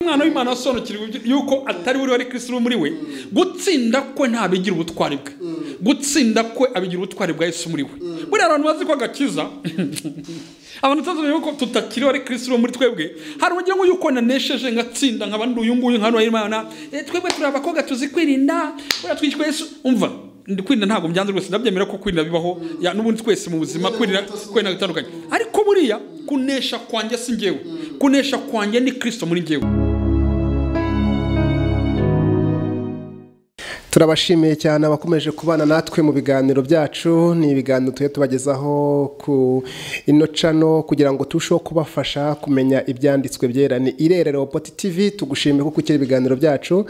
umwana w'Imana asobanukirwa yuko atari uri wari Kristo muri we, gutsinda kwe ntabigira ubutwari bwe, gutsinda kwe abigira ubutwari bwa Yesu muri we. Buri abantu bazi ko agakiza abantu tuzanye yuko tutakiri wari Kristo muri twebwe, hari uburyo ngo yuko nanesheje ngatsinda nk'abandi uyu nguyu nk'ano w'Imana, twebwe turi abakoga tuzi kwirinda, bura twishwe Yesu. Umva, kwirinda ntabwo byanze rwose, ndabyemera ko kwirinda bibaho n'ubundi twese mu buzima, kwirinda bitandukanye, ariko buriya kunesha kwanjye si njyewe, kunesha kwanjye ni Kristo muri njyewe. Turabashimiye cyane abakomeje kubana natwe mu biganiro byacu. Ni ibiganiro tubagezaho ku ino channel kugira ngo turusheho kubafasha kumenya ibyanditswe byera. Ni Irerero Pot TV, tugushimiye ko ukiri ibiganiro byacu.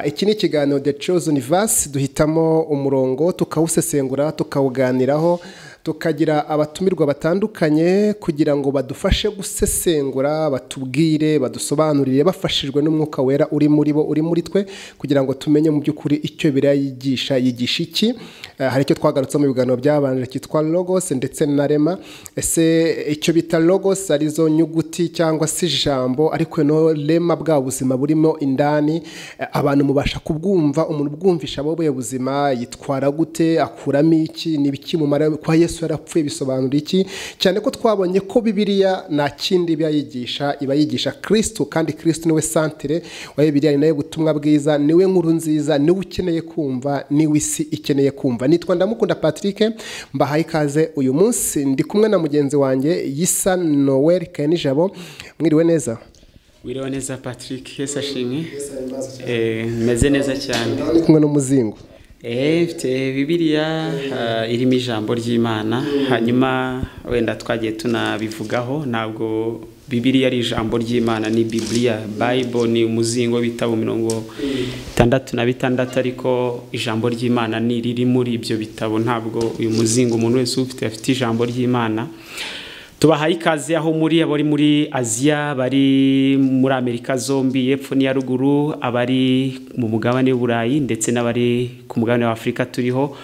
Iki ni ikiganiro The Chosen Verse, duhitamo umurongo tukawusesengura tukawuganiraho, tukagira abatumirwa batandukanye kugira ngo badufashe gusesengura, batubwire, badusobanurire bafashijwe n'umwuka wera uri muri bo, uri muri twe, kugira ngo tumenye mu by'ukuri icyo birayigisha iki. Hari icyo twagarutse mu biganiro byabanje cyitwa logos ndetse na rema. Ese icyo bita logos arizo nyuguti cyangwa se ijambo, ariko no rema bwa buzima burimo indani, abantu mubasha kubwumva, umuntu bwumvisha abo buzima yitwara gute, akuramo iki, nibiki mu mara kwa Yesu yarapfuye bisobanura iki, cyane ko twabonye ko Bibiliya nta kindi byayigisha, iba yigisha Kristo, kandi Kristo niwe santere wa Bibiliya, ni nawe butumwa bwiza, niwe nkuru nziza, niwe ukeneye kumva, niwe isi ikeneye kumva. Nitwa Ndamukunda Patrick, mbahaye ikaze uyu munsi, ndi kumwe na mugenzi wanjye Yisa Noel Kanijabo. Mwiriwe neza? Wiriwe neza Patrick, Yesu ashimwe. Meze neza cyane. Ndi kumwe n'umuzingo. Bibiliya irimo ijambo ry'Imana, hanyuma wenda twagiye tunabivugaho, ntabwo Bibiliya ari ijambo ry'Imana, ni Bibiliya. Bible ni umuzingo w'ibitabo 66, ariko ijambo ry'Imana ni riri muri ibyo bitabo. Ntabwo uyu muzingo umuntu wese afite ijambo ry'Imana. Tubahaye ikaze aho muri abari muri Aziya, bari muri Amerika zombi y'epfo n'iya ruguru, abari mu mugabane w'Uburayi ndetse n'abari ku mugabane wa Afurika turiho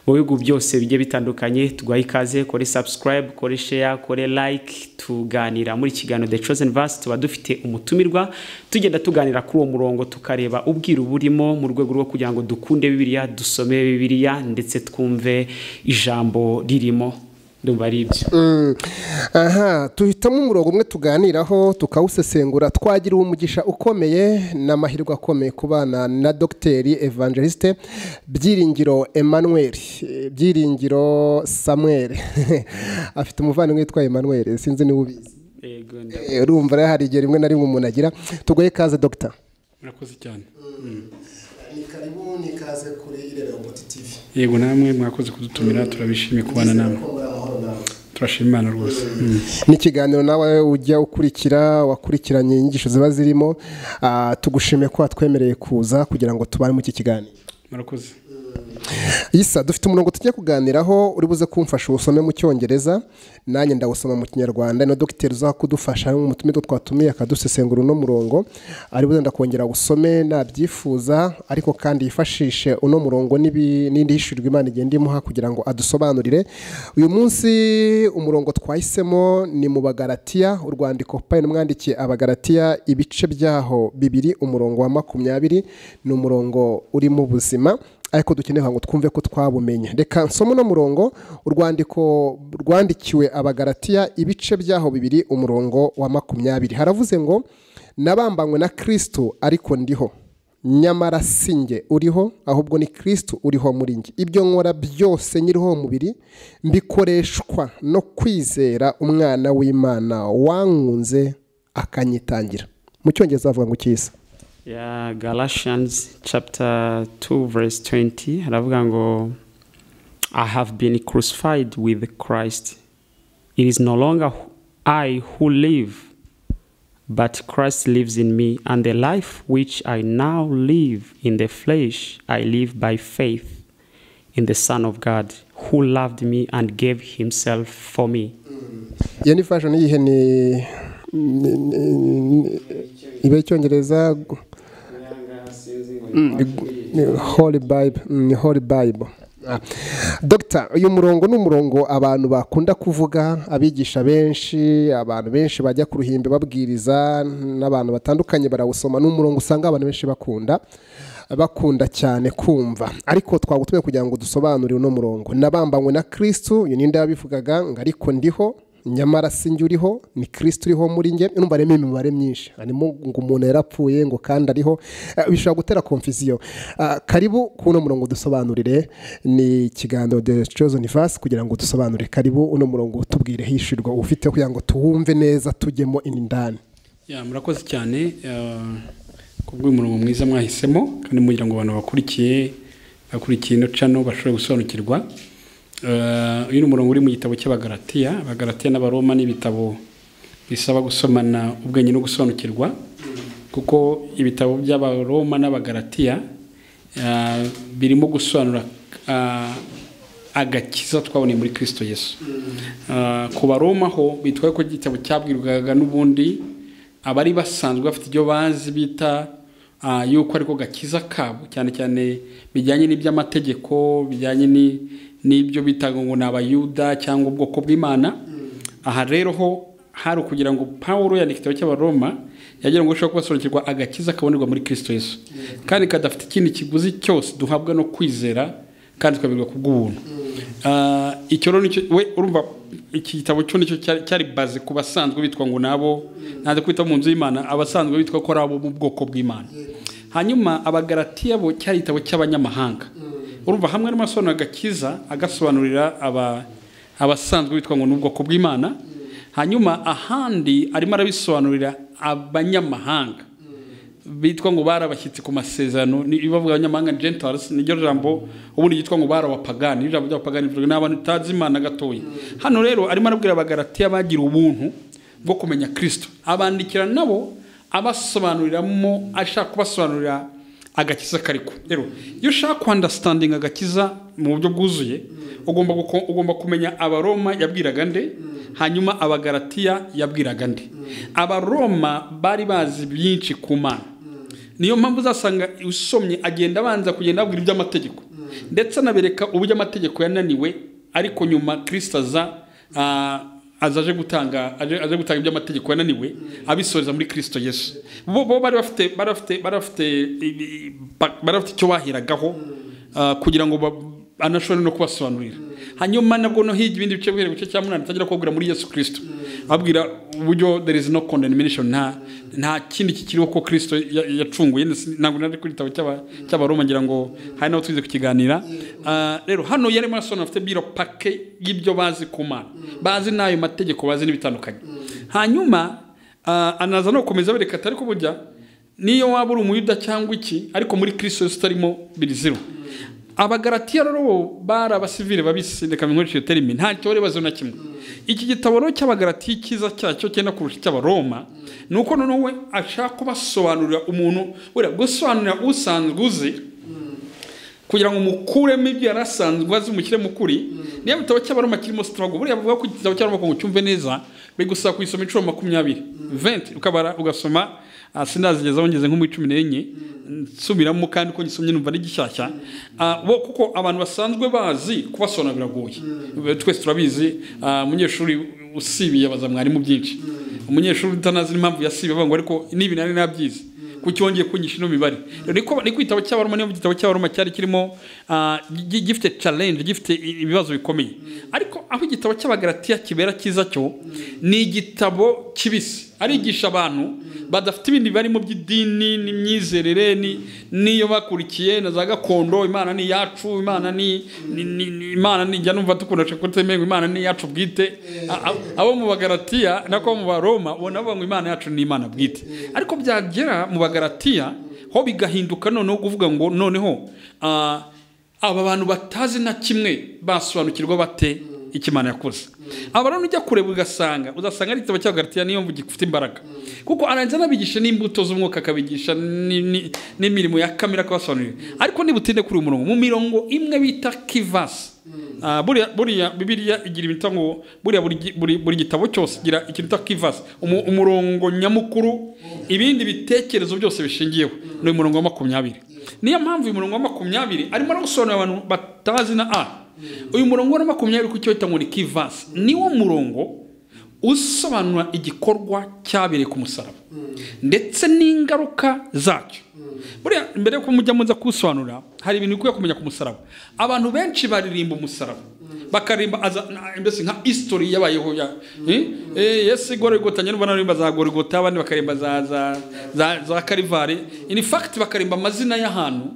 mu bihugu byose bigiye bitandukanye. Tuguhaye ikaze, kore subscribe, kore share, kore like. Tuganira muri kiganiro The Chosen Verse, tuba dufite umutumirwa, tugenda tuganira kuri uwo murongo, tukareba ubwira burimo mu rwego rwo kugira ngo dukunde Bibiliya, dusome Bibiliya ndetse twumve ijambo ririmo. Ndumva ari ibyo. Tuhitamo umurongo umwe tuganiraho tukawusesengura. Twagira umugisha ukomeye n'amahirwe akomeye kubana na Dr. Evangeliste Byiringiro Emmanuel, Byiringiro Samuel. Afite umuvandimwe witwa Emmanuel, sinzi niba ubizi. Urumva hari igihe rimwe na rimwe umuntu agira. Tugoye ikaze Dr. Murakoze cyane. Ni karibu, ni kaze kuri Irerero Pot TV. Yego, namwe mwakoze kudutumira, turabishimiye kubana namwe. Turashima Imana rwose. Ni ikiganiro nawe ujya ukurikira, wakurikiranye inyigisho ziba zirimo, tugushimiye ko watwemereye kuza kugira ngo tubane mu iki kiganiro. Murakoze. Yisa, dufite umurongo tujye kuganiraho, uri buze kumfasha usome mu Cyongereza, nanjye ndawusoma mu Kinyarwanda. No Dr. uza kudufasha mu mutumire twatumiye akadusesengura uno murongo, ari buze ndakongera gusome nabyifuza, ariko kandi yifashishe uno murongo n'indi hishurirwa Imana igenda imuha kugira ngo adusobanurire. Uyu munsi umurongo twahisemo ni mu Bagalatiya, urwandiko Pawulo umwandikiye Abagalatiya, ibice byaho 2 umurongo wa 20, ni umurongo uri mu buzima, ariko dukeneye ngo twumve ko twabumenye. Reka nsome no murongo, urwandiko rwandikiwe Abagalatiya, ibice byaho 2 umurongo wa 20. Haravuze ngo, nabambanywe na Kristo ariko ndiho, nyamara sinjye uriho, ahubwo ni Kristo uriho muri njye. Ibyo nkora byose nyiriho mubiri, mbikoreshwa no kwizera umwana w'Imana wankunze akanyitangira. Mu Cyongereza avuga ngo cyisa. Galatians chapter 2 verse 20, haravuga ngo, I have been crucified with Christ. It is no longer I who live, but Christ lives in me, and the life which I now live in the flesh, I live by faith in the Son of God, who loved me and gave himself for me. Yani fashion yihe ni ibe Cyongereza Holy Bible, Holy Bible. Dr. uyu murongo ni umurongo abantu bakunda kuvuga, abigisha benshi, abantu benshi bajya ku ruhimbi babwiriza, n'abantu batandukanye barawusoma. Ni umurongo usanga abantu benshi bakunda cyane kumva, ariko twagutuye kugira ngo dusobanurire uno murongo. Nabambanywe na Kristo, uyu ninde yabivugaga ngo ariko ndiho nyamara sinjye uriho, ni Kristo uriho muri njye. Numva remo imibare myinshi, harimo ngo umuntu yarapfuye ngo kandi ariho, bishobora gutera confusion. Karibu kuno murongo dusobanurire, ni ikiganiro The Chosen Verse kugira ngo dusobanurire. Karibu uno murongo tubwire hishirwa ufite kugira ngo tuwumve neza tujyemo indani. Murakoze cyane kubwo umurongo mwiza mwahisemo, kandi mugira ngo abantu bakurikiye ino channel bashobore gusobanukirwa. Uyu ni umurongo uri mu gitabo cy'Abagalatiya. Abagalatiya n'Abaroma ni ibitabo bisaba gusomana ubwenge no gusobanukirwa, kuko ibitabo by'Abaroma n'Abagalatiya birimo gusobanura agakiza twaboneye muri Kristo Yesu. Ku Baroma ho bitwaye ko igitabo cyabwirwaga n'ubundi abari basanzwe bafite ibyo bazi bita yuko ariko gakiza kabo, cyane cyane bijyanye n'iby'amategeko, bijyanye n'ibyo bitaga ngo n'Abayuda cyangwa ubwoko bw'Imana. Aha rero ho hari kugira ngo Paulo yandika igitabo cy'Abaroma yagira ngo ushobore kubasobanukirwa agakiza kabonerwa muri Kristo Yesu, kandi kadafite ikindi kiguzi cyose duhabwa no kwizera, kandi twabirwa ku bw'ubuntu. Icyo rero nicyo we urumva, iki gitabo cyo nicyo cyari baze ku basanzwe bitwa ngo nabo naze kwita mu nzu y'Imana, abasanzwe bitwa ko rabo mu bwoko bw'Imana. Hanyuma Abagalatiya bo cyari igitabo cy'abanyamahanga. Urumva hamwe n'amasobanuro agakiza agasobanurira abasanzwe bitwa ngo n'ubwoko bw'Imana, hanyuma ahandi arimo arabisobanurira abanyamahanga bitwa ngo barabashyitsi ku masezerano. Bavuga abanyamahanga Gentiles, niryo jambo ubundi yitwa ngo barabapagani. Ijambo ry'abapagani bivuga n'abantu utazi Imana gatoya. Hano rero arimo arabwira Abagalatiya bagira ubuntu bwo kumenya Kristo, abandikira nabo abasobanuriramo, ashaka kubasobanurira agakiza kariko. Rero iyo ushaka understanding agakiza mu buryo bwuzuye, ugomba kumenya Abaroma yabwiraga nde, hanyuma Abagalatiya yabwiraga nde. Abaroma bari bazi byinshi ku Mana, niyo mpamvu uzasanga usomye agenda abanza kugenda abwira iby'amategeko, ndetse anabereka uburyo amategeko yananiwe, ariko nyuma Kristo azaje gutanga iby'amategeko yananiwe, abisoreza muri Kristo Yesu. Bo bari bafite icyo bahiragaho kugira ngo anashobore no kubasobanurira. Hanyuma nabwo no higa ibindi bice bice cya 8 tagira kubwira muri Yesu Kristo, abwira uburyo there is no condemnation, nta kindi kikiriho ko Kristo yacunguye. Ntabwo nari kuri gitabo cy'Abaroma ngira ngo hari naho twize kukiganira. Rero hano yari masono afite biro pake y'ibyo bazi ku Mana, bazi nayo mategeko, bazi n'ibitandukanye. Hanyuma anaza no komeza bereka atari ko burya niyo waba uri umuyuda cyangwa iki, ariko muri Kristo Yesu utarimo biriziro. Abagalatiya rero bari abasivile babisi, ndeka minkoresheje terimi, nta cyo bari bazo na kimwe. Iki gitabo rero cy'Abagalatiya kiza cyacyo cyenda kurusha cy'Abaroma, nuko noneho we ashaka kubasobanurira umuntu wera gusobanurira usanzwe uzi, kugira ngo mukuremo ibyo yarasanzwe azi mukire mukuri. Niyo bitabo cy'Abaroma kirimo struggle. Buriya bavuga ko igitabo cy'Abaroma ko cyumve neza bigusaba kuyisoma inshuro 20 ukabara ugasoma. Sinazigeza ngeze nko mu 14 nsubiramo, kandi ko gisomye numva ari gishyashya. Bo kuko abantu basanzwe bazi kubasona biragoye, twese turabizi. Umunyeshuri usibiye abaza mwarimu byinshi, umunyeshuri utanazi impamvu yasibiye avuga ngo ariko nibi nari nabyize kucyongeye kunyisha ino mibare. Rero ni kwitabo cy'Abaroma, niyo gitabo cy'Abaroma cyari kirimo gifite challenge, gifite ibibazo bikomeye. Ariko aho igitabo cy'Abagalatiya kibera kiza cyo ni igitabo kibisi, arigisha abantu badafite ibindi barimo by'idini n'imyizerere niyo bakurikiye na za gakondo. Imana ni yacu, Imana ni njya numva tukunda kutemenga Imana ni yacu bwite. Abo mu Bagalatiya nako mu Baroma ubona ngo Imana yacu ni Imana bwite, ariko byagera mu Bagalatiya ho bigahinduka noneho kuvuga ngo noneho aba bantu batazi na kimwe basobanukirwa bate icyo Imana yakoze. Aba rero ujya kureba ugasanga uzasanga ari igitabo cya Galatiya niyo mvuga gifite imbaraga, kuko arangiza anabigisha n'imbuto z'umwuka, akabigisha n'imirimo ya kamere akabasobanurira. Ariko nibutinde kuri umurongo mu mirongo imwe bita kivasi. Buriya Bibiliya igira ibita ngo buri gitabo cyose gira ikintu bita kivasi, umurongo nyamukuru ibindi bitekerezo byose bishingiyeho ni umurongo wa 20. Niyo mpamvu uyu murongo wa 20 arimo aragusobanurira abantu batazi na uyu murongo wa 20 ku cyo bita ngo ni kivasi, niwo murongo usobanura igikorwa cyabereye ku musaraba ndetse n'ingaruka zacyo. Buriya mbere yo kumujya muza kusobanura hari ibintu ukwiye kumenya ku musaraba. Abantu benshi baririmba umusaraba, bakarimba mbese nka history yabayeho ya Yesu Golgotha, nyine banarimba za Golgotha, abandi bakarimba za Kalvari. In fact bakarimba amazina y'ahantu,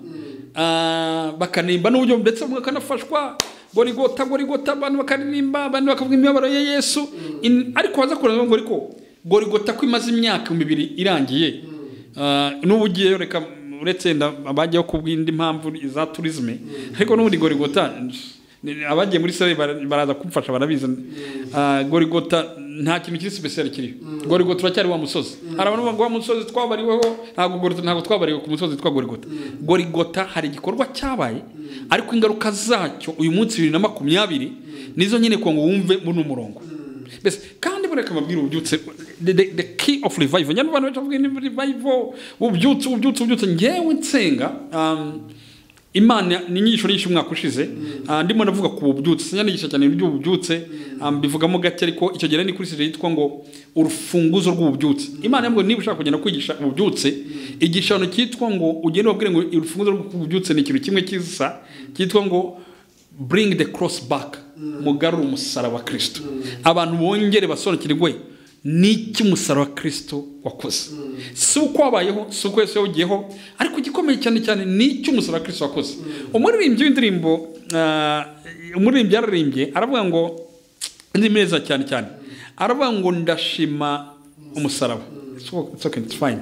bakarimba n'uburyo ndetse bakanafashwa Golgotha, abantu bakaririmba, abandi bakavuga imibabaro ya Yesu. Ariko baza kureba ngo ariko Golgotha ko imaze imyaka 2 irangiye, n'ubugiye reka uretse abajyaho kubw'indi mpamvu za tourisme, ariko n'ubundi Golgotha abagiye muri sare baraza kumfasha barabiza. Golgotha nta kintu kiri special kiri. Golgotha turacyari wa musozi. Arabantu ngo wa musozi twabariweho, ntabwo twabariwe ku musozi twa Golgotha. Golgotha hari igikorwa cyabaye, ariko ingaruka zacyo uyu munsi 2020 nizo nyine ko ngo wumve muri umurongo. Bese kandi bureka mabwira ubyutse the key of revival. Nyane abantu bavuga ni revival, ubyutse ngewe nsenga Imana ni nyisho n'isho umwaka ushize, ndimo navuga ku bubyutse, sinyanyigisha cyane iby'ububyutse, bivugamo gake, ariko icyo gihe ni kuri sije yitwa ngo urufunguzo rw'ububyutse. Imana yambwiye niba ushaka kugenda kwigisha ububyutse, igishano cyitwa ngo ugende wabwire ngo urufunguzo rw'ububyutse ni ikintu kimwe kisa cyitwa ngo bring the cross back, mugarura umusaraba wa Kristo. Abantu bongere basobanukirwe n'iki umusaraba wa Kristo wakoze. Si uko wabayeho, si uko Yesu yawugiyeho, ariko gikomeye cyane n'iki umusaraba wa Kristo wakoze. Umuririmbyi w'indirimbo umuririmbyi yararimbye aravuga ngo ndi meza cyane aravuga ngo ndashima umusaraba. It's okay, it's fine.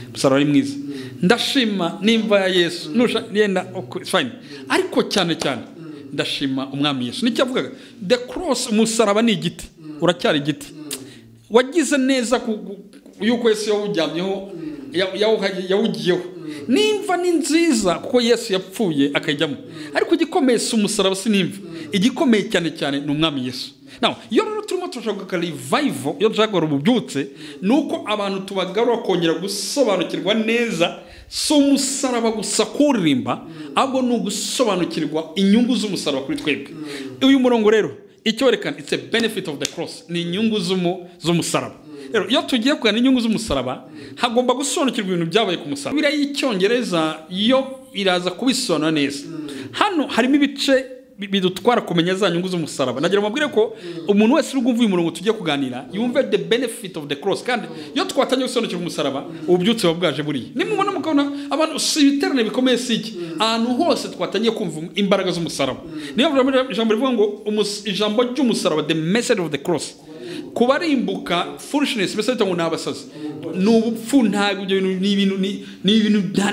Umusaraba ari mwiza. Ndashima nimba ya Yesu nusha yenda it's fine. Ariko cyane ndashima umwami Yesu. Nicyo avuga the cross, umusaraba ni igiti, uracyari igiti. Wagize neza yuko Yesu yawujyamyeho, yawugiyeho. Nimva ni nziza kuko Yesu yapfuye akajyamo, ariko igikomeye si umusaraba, sinimva. Igikomeye cyane ni umwami Yesu. Now iyo rero turimo turashaka revival, iyo dushaka ububyutse, nuko abantu tubagarura kongera gusobanukirwa neza so umusaraba gusa kuririmba, ahubwo ni ugusobanukirwa inyungu z'umusaraba kuri twebwe. Uyu murongo rero icyo werekana, it's a benefit of the cross, ni inyungu z'umusaraba. Rero iyo tugiye kugana inyungu z'umusaraba, hagomba gusobanukirwa ibintu byabaye ku musaraba. Biriya y'Icyongereza yo iraza kubisobanura neza. Hano harimo ibice bidutwara kumenya za nyungu z'umusaraba. Nagira mabwire ko umuntu wese uri kumva uyu murongo tugiye kuganira yumve the benefit of the cross, kandi iyo twatanye gusobanukirwa umusaraba, ububyutse bwaje buriya. Nimubona mukabona abantu ibiterane bikomeye siki, ahantu hose twatanye kumva imbaraga z'umusaraba. Niyo ijambo rivuga ngo ijambo ry'umusaraba, the message of the cross, kubarimbuka foolishness, mbese ngo nabasazi, n'ubupfu, ntabwo ni ibintu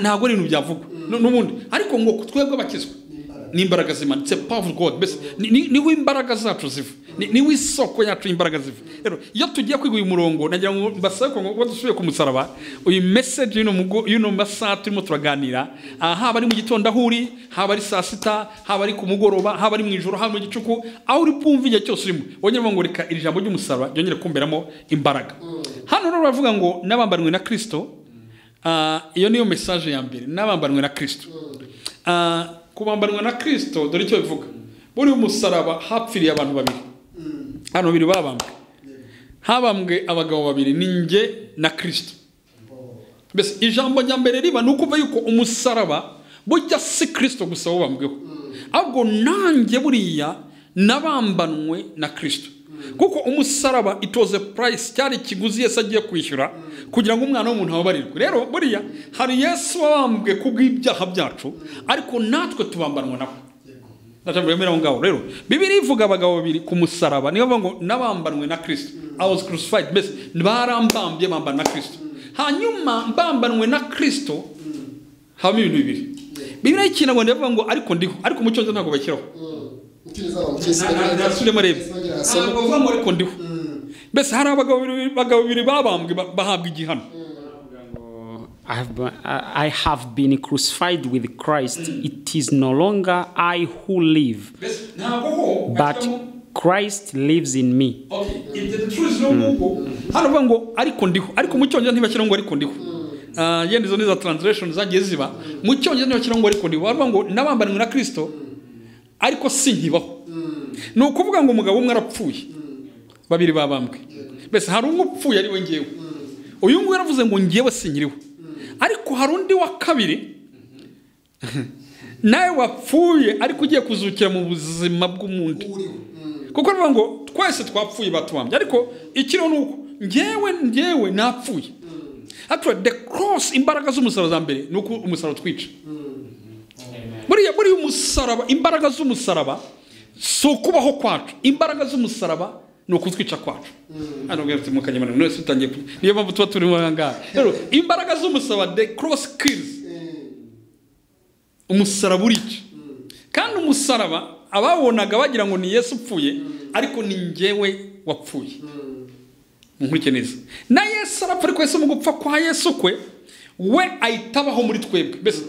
ntabwo ari ibintu byavugwa n'ubundi, ariko ngo twebwe bakizwa n'imbaraga z'Imana. It's a powerful God. Bese niwe imbaraga zacu ziva, niwe isoko yacu imbaraga ziva. Rero iyo tugiye kwiga uyu murongo, nagira ngo basaba ko ngo dusubiye ku musaraba, uyu message y'ino masaha turimo turaganira, haba ari mu gitondo aho uri, haba ari saa sita, haba ari ku mugoroba, haba ari mu ijoro, haba mu gicuku, aho uri bumva igihe cyose urimo, wongera ngo reka iri jambo ry'umusaraba ryongere kumberamo imbaraga. Hano rero bavuga ngo nabambanwe na Kristo. Iyo niyo message ya mbere, nabambanwe na Kristo. Kubambanwa na Kristo, dore icyo bivuga. Buri umusaraba hapfiriye abantu babiri. Hano babiri habambwe abagabo babiri, ninjye na Kristo. Bese ijambo rya mbere riba nuko yuko umusaraba bujya si Kristo gusa wabambweho, ahubwo nanjye buriya nabambanwe na Kristo. Kuko umusaraba it was a price, cyari ikiguzi Yesu agiye kwishyura kugira ngo umwana w'umuntu ababarirwe. Rero buriya hari Yesu wabambwe kubw'ibyaha byacu, ariko natwe tubambanwa nawe. Ndashaka yemera ngaho. Rero Bibiliya ivuga abagabo babiri ku musaraba, niyo bavuga ngo nabambanwe na Kristo. I was crucified. Bese barambambye bambana na Kristo. Hanyuma mbambanwe na Kristo haba ibintu bibiri. Bibiliya ikina ngo ndavuga ngo ariko ndiho, ariko mu cyonzo ntago bashyiraho. nasubiremo rero bavuga ngo ariko ndiho mbese hari abagabo babiri babambwe bahabwa igihano. I have been crucified with Christ. It is no longer I who live, but Christ lives in me. Hano bavuga ngo ariko ndiho, ariko mu cyongereza ntibashyira ngo ariko ndiho. Yenda izo nizo translation zagiye ziba mu cyongereza ntibashyira ngo ariko ndiho, bavuga ngo nabambanywe na Kristo ariko sinkibaho. Ni ukuvuga ngo umugabo umwe arapfuye, babiri babambwe. Mbese hari umwe upfuye ari we ngewe, uyu nguyu yaravuze ngo ngewe sinkiriho, ariko hari undi wa kabiri nawe wapfuye ariko ugiye kuzukira mu buzima bw'umuntu. Kuko bavuga ngo twese twapfuye batubambye, ariko ikiriho ni uko ngewe napfuye. Actually the cross, imbaraga z'umusaraba za mbere ni uko umusaraba twica. Buriya umusaraba, imbaraga z'umusaraba si ukubaho kwacu, imbaraga z'umusaraba ni ukutwica kwacu. Hano bwese mu kanyamana none utangiye, niyo mpamvu tuba turi mu nganga. Rero imbaraga z'umusaraba, the cross kills. Umusaraba urica. Kandi umusaraba ababonaga bagira ngo ni Yesu upfuye, ariko ni ngewe wapfuye. Nkurike neza. Na Yesu arapfa, ariko Yesu mu gupfa kwa Yesu kwe we ayitabaho muri twebwe. Mbese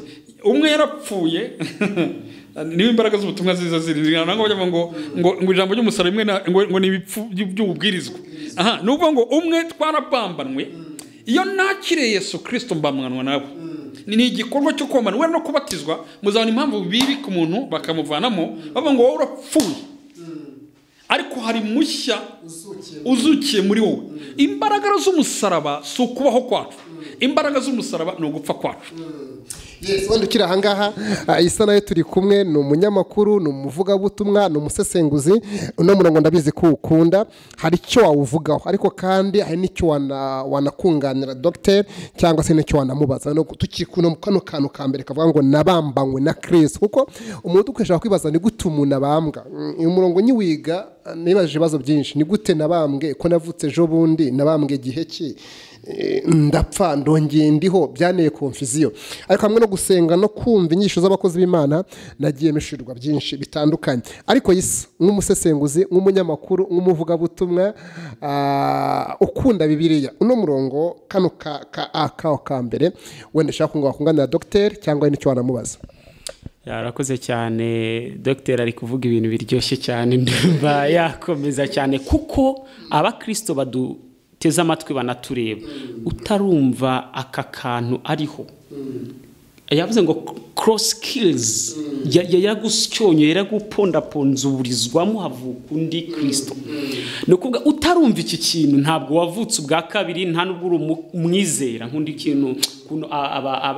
umwe yarapfuye niba imbaraga z'ubutumwa ziza ziri nango bajya ngo ijambo ry'umusaraba imwe ngo ni ibipfu by'ubwirizwa. Aha, nuvuga ngo umwe twarabambanwe, iyo nakire Yesu Kristo mbamwanwa nawe. Ni igikorwa cyo komanwa no kubatizwa, muzabona impamvu bibi ku muntu bakamuvanamo, bavuga ngo wowe urapfuye ariko hari mushya uzukiye muri wowe. Imbaraga z'umusaraba si ukubaho kwacu, imbaraga z'umusaraba ni ugupfa kwacu. Yes, wenda ukiri ahangaha isa nayo turi kumwe, ni umunyamakuru, ni umuvugabutumwa, ni umusesenguzi. Uno murongo ndabizi ko ukunda, hari icyo wawuvugaho, ariko kandi hari n'icyo wanakunganira Dr. cyangwa se n'icyo wanamubaza. No tukikuno kano kantu ka mbere kavuga ngo nabambanywe na Kristo, kuko umuntu ukweshaka kwibaza ni gute umuntu abambwa. Uyu murongo nyiwiga nibaje ibibazo byinshi, ni gute nabambwe, ko navutse ejo bundi, nabambwe gihe ki, ndapfa ndongeye ndiho, byaneye confusion. Ariko hamwe no gusenga no kumva inyisho z'abakozi b'Imana nagiye mishirwa byinshi bitandukanye. Ariko Yesu nk'umusesenguzi, nk'umunyamakuru, nk'umuvugabutumwa ukunda Bibiliya, uno murongo kano ka mbere wenda shaka ngo wakunganira Dr. cyangwa n'icyo wanamubaza. Yarakoze cyane Dr. ari kuvuga ibintu biryoshye cyane, ndumva yakomeza cyane, kuko abakristo teza amatwi banatureba. Utarumva aka kantu ariho, yavuze ngo cross kills, yagusyonyo yaragupondaponza uburizwamo havuka undi Kristo. No kuvuga utarumva iki kintu ntabwo wavutse ubwa kabiri, nta nubwo uri umwizera nk'undi kintu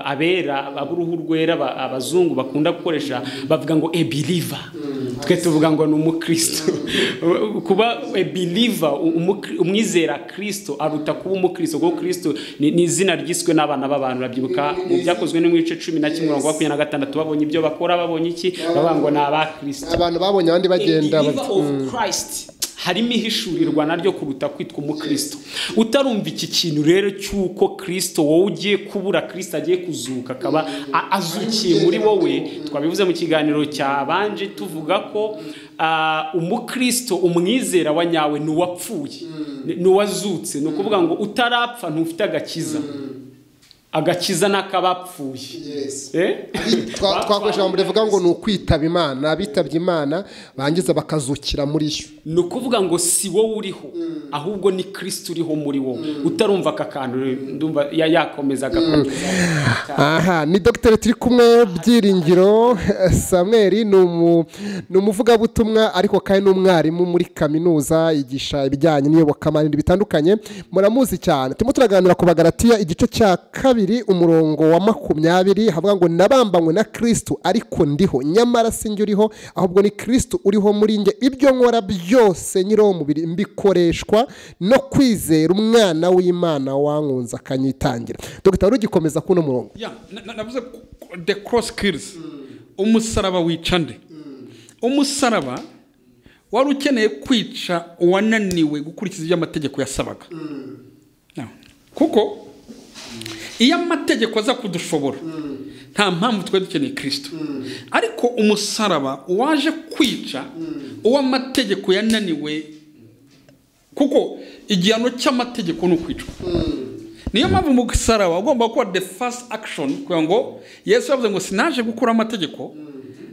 abera aburuhu rwera abazungu bakunda gukoresha, bavuga ngo a believer. Twe tuvuga ngo ni umukristo. Kuba a believer, umwizera Kristo aruta kuba umukristo, kuko Kristo ni izina ryiswe n'abana b'abantu. Rabyibuka mu byakozwe no mu bice 11:26 babonye ibyo bakora, babonye iki, bavuga ngo ni abakristo. Abantu babonye abandi bagenda of Christ harimo ihishurirwa naryo kuruta kwitwa umukristo. Utarumva iki kintu rero cyuko Kristo wowe ugiye kubura, Kristo agiye kuzuka akaba azukiye muri wowe. Twabivuze mu kiganiro cyabanje tuvuga ko umukristo, umwizera wa nyawe ni uwapfuye, ni uwazutse. Ni ukuvuga ngo utarapfa ntufite agakiza. Agakiza nakabapfuye. Yes. Twakoresha mu rivuga ngo ni ukwitaba Imana, abitabye Imana bangiza bakazukira muri yo. Ni ukuvuga ngo si wowe uriho, ahubwo ni Kristo uriho muri wowe. Utarumva aka kantu ndumva yakomeza agakomeza. Aha, ni Dr. turi kumwe Byiringiro Samuel, ni umuvugabutumwa ariko kandi n'umwarimu muri kaminuza, yigisha ibijyanye n'iyobokamana bitandukanye. Muramuzi cyane. Turimo turaganira ku Bagalatiya igice cya 2 umurongo wa 20, havuga ngo nabambanywe na Kristo ariko ndiho, nyamara sinjye uriho ahubwo ni Kristo uriho muri nge. Ibyo nkora byose nyiraho mubiri mbikoreshwa no kwizera umwana w'Imana wankunze akanyitangira. Dr. Rugikomeza kuno murongo. Navuze the cross kills. Umusaraba wica nde? Umusaraba wari ukeneye kwica uwananiwe gukurikiza ibyo amategeko yasabaga. Kuko iyo amategeko aza kudushobora nta mpamvu twe dukeneye Kristo. Ariko umusaraba waje kwica uw'amategeko yananiwe, kuko igihano cy'amategeko ni ukwicwa. Niyo mpamvu mu musaraba ugomba kuba the first action, kugira ngo Yesu yavuze ngo sinaje gukura amategeko,